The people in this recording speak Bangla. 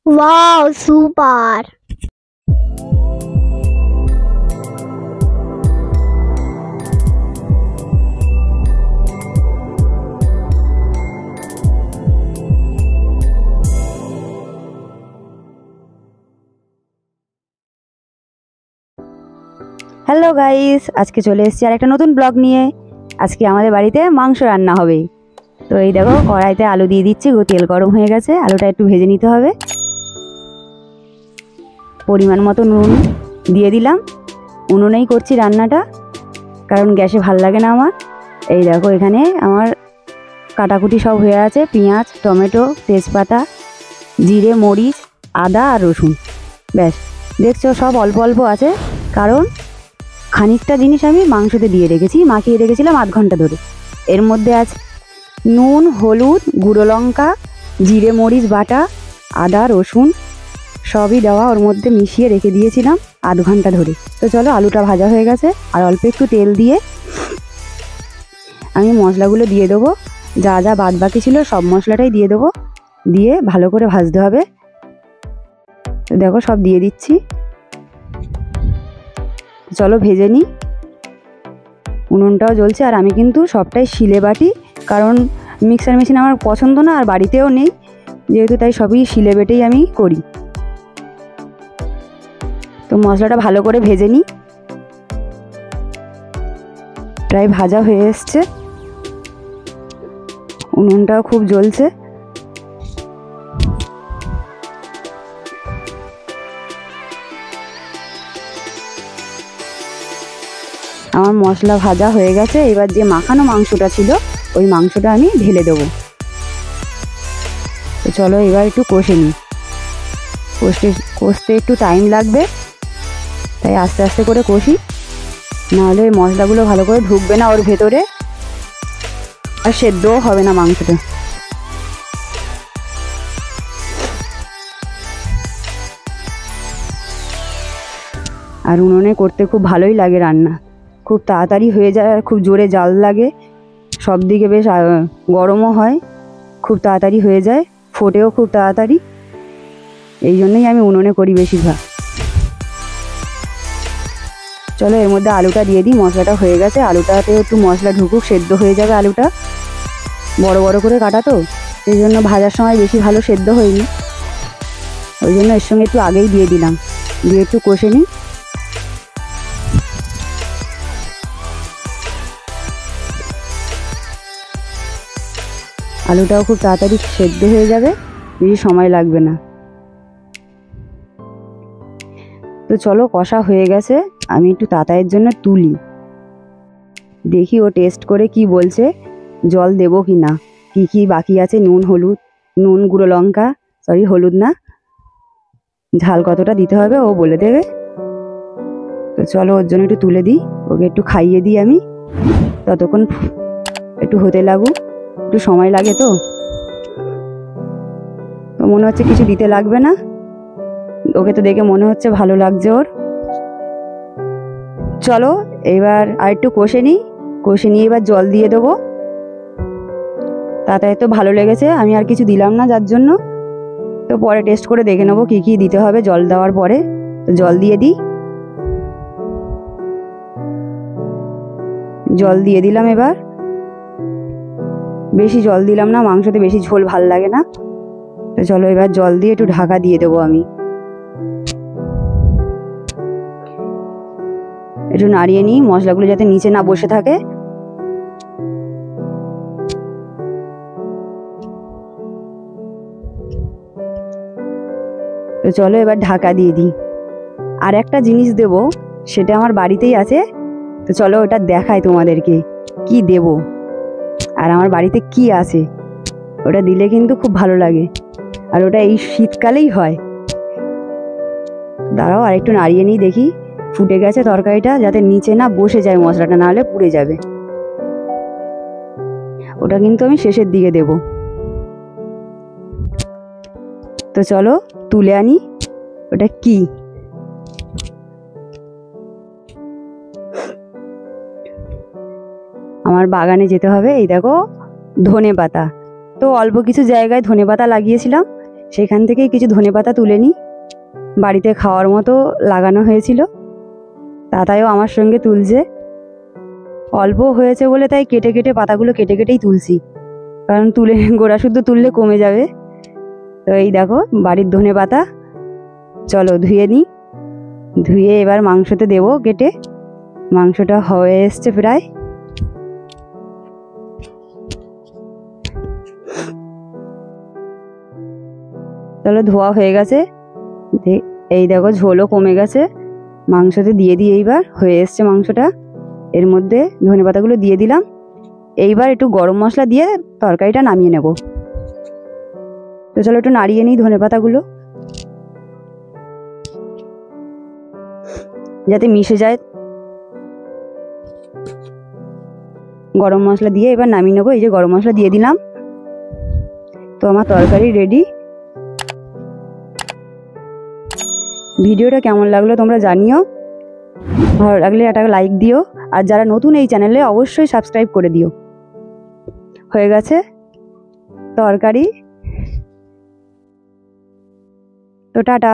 Wow, super! হ্যালো গাইস, আজকে চলে এসেছি আর একটা নতুন ব্লগ নিয়ে। আজকে আমাদের বাড়িতে মাংস রান্না হবে। তো এই দেখো কড়াইতে আলু দিয়ে দিচ্ছি, তেল গরম হয়ে গেছে, আলুটা একটু ভেজে নিতে হবে। পরিমাণ মতো নুন দিয়ে দিলাম। উনুনেই করছি রান্নাটা, কারণ গ্যাসে ভাল লাগে না আমার। এই দেখো এখানে আমার কাটাকুটি সব হয়ে আছে, পেঁয়াজ, টমেটো, তেজপাতা, জিরে, মরিচ, আদা আর রসুন। ব্যাস, দেখছো সব অল্প অল্প আছে, কারণ খানিকটা জিনিস আমি মাংসতে দিয়ে রেখেছি, মাখিয়ে রেখেছিলাম আধ ঘন্টা ধরে। এর মধ্যে আছে নুন, হলুদ, গুঁড়ো লঙ্কা, জিরে মরিচ বাটা, আদা রসুন সবই দেওয়া, ওর মধ্যে মিশিয়ে রেখে দিয়েছিলাম আধ ঘন্টা ধরে। তো চলো, আলুটা ভাজা হয়ে গেছে, আর অল্প একটু তেল দিয়ে আমি মশলাগুলো দিয়ে দেবো। যা যা বাদ বাকি ছিল সব মশলাটাই দিয়ে দেবো, দিয়ে ভালো করে ভাজতে হবে। তো দেখো সব দিয়ে দিচ্ছি, চলো ভেজে নিই। উনুনটাও জ্বলছে, আর আমি কিন্তু সবটাই শিলে বাটি, কারণ মিক্সার মেশিন আমার পছন্দ না, আর বাড়িতেও নেই যেহেতু, তাই সবই শিলে বেটেই আমি করি। তো মশলাটা ভালো করে ভেজে নিই। প্রায় ভাজা হয়ে এসছে, উনুনটাও খুব জ্বলছে। আমার মশলা ভাজা হয়ে গেছে, এবার যে মাখানো মাংসটা ছিল ওই মাংসটা আমি ঢেলে দেবো। তো চলো এবার একটু কষে নিই। কষতে একটু টাইম লাগবে, তাই আস্তে আস্তে করে কষি, নাহলে মশলাগুলো ভালো করে ঢুকবে না ওর ভেতরে, আর সেদ্ধও হবে না মাংসটা। আর উনুনে করতে খুব ভালোই লাগে রান্না, খুব তাড়াতাড়ি হয়ে যায়, আর খুব জোরে জাল লাগে, সব দিকে বেশ গরমও হয়, খুব তাড়াতাড়ি হয়ে যায়, ফোটেও খুব তাড়াতাড়ি। এই জন্যই আমি উনুনে করি বেশিরভাগ। চলো এর মধ্যে আলুটা দিয়ে দিই, মশলাটা হয়ে গেছে, আলুটাতে একটু মশলা ঢুকুক, সেদ্ধ হয়ে যাবে আলুটা। বড় বড় করে কাটা তো, সেই জন্য ভাজার সময় বেশি ভালো সেদ্ধ হয়নি, ওই জন্য এর সঙ্গে একটু আগেই দিয়ে দিলাম, দিয়ে একটু কষে নিই। আলুটাও খুব তাড়াতাড়ি সেদ্ধ হয়ে যাবে, বেশি সময় লাগবে না। তো চলো, কষা হয়ে গেছে, আমি একটু তাতায়ের জন্য তুলি, দেখি ও টেস্ট করে কি বলছে, জল দেবো কি না, কি কি বাকি আছে, নুন হলুদ, নুন গুঁড়ো লঙ্কা, সরি হলুদ না, ঝাল কতটা দিতে হবে ও বলে দেবে। তো চলো ওর জন্য একটু তুলে দিই, ওকে একটু খাইয়ে দিই আমি, ততক্ষণ একটু হতে লাগুক, একটু সময় লাগে তো। তো মনে হচ্ছে কিছু দিতে লাগবে না, ওকে তো দেখে মনে হচ্ছে ভালো লাগছে ওর। চলো এবার আর একটু কষে নিই, কষে নিয়ে এবার জল দিয়ে দেবো। তাতে তো ভালো লেগেছে, আমি আর কিছু দিলাম না যার জন্য। তো পরে টেস্ট করে দেখে নেবো কী কী দিতে হবে জল দেওয়ার পরে। তো জল দিয়ে দিই, জল দিয়ে দিলাম। এবার বেশি জল দিলাম না, মাংসতে বেশি ঝোল ভাল লাগে না। তো চলো এবার জল দিয়ে একটু ঢাকা দিয়ে দেবো আমি, একটু নাড়িয়ে নিই মশলাগুলো যাতে নিচে না বসে থাকে। তো চলো এবার ঢাকা দিয়ে দিই। আর একটা জিনিস দেব, সেটা আমার বাড়িতেই আছে, তো চলো ওটা দেখাই তোমাদেরকে কি দেব, আর আমার বাড়িতে কি আছে। ওটা দিলে কিন্তু খুব ভালো লাগে, আর ওটা এই শীতকালেই হয়। দাঁড়াও আর একটু নাড়িয়ে নিই, দেখি ফুটে গেছে তরকারিটা, যাতে নিচে না বসে যায় মশলাটা, নাহলে পুড়ে যাবে। ওটা কিন্তু আমি শেষের দিকে দেব। তো চলো তুলে আনি, ওটা কি, আমার বাগানে যেতে হবে। এই দেখো ধনেপাতা, তো অল্প কিছু জায়গায় ধনেপাতা লাগিয়েছিলাম, সেখান থেকেই কিছু ধনেপাতা তুলে নিই, বাড়িতে খাওয়ার মতো লাগানো হয়েছিল। তাতাইও আমার সঙ্গে তুলছে। অল্প হয়েছে বলে তাই কেটে কেটে পাতাগুলো কেটে কেটেই তুলছি, কারণ তুলে গোড়া শুদ্ধ তুললে কমে যাবে। তো এই দেখো বাড়ির ধনেপাতা, চলো ধুয়ে নিই। ধুয়ে এবার মাংসতে দেবো কেটে। মাংসটা হয়ে এসছে প্রায়। চলো ধোয়া হয়ে গেছে, এই দেখো ঝোলও কমে গেছে। মাংসতে দিয়ে দিই, এইবার হয়ে এসছে মাংসটা। এর মধ্যে ধনেপাতাগুলো দিয়ে দিলাম। এইবার একটু গরম মশলা দিয়ে তরকারিটা নামিয়ে নেব। তো চলো একটু নাড়িয়ে নিই ধনেপাতাগুলো, যাতে মিশে যায়। গরম মশলা দিয়ে এবার নামিয়ে নেবো। এই যে গরম মশলা দিয়ে দিলাম। তো আমার তরকারি রেডি। ভিডিওটা কেমন লাগলো তোমরা জানিও। ভালো লাগলে একটা লাইক দিও, আর যারা নতুন এই চ্যানেলে অবশ্যই সাবস্ক্রাইব করে দিও। হয়ে গেছে তরকারি। তো টাটা।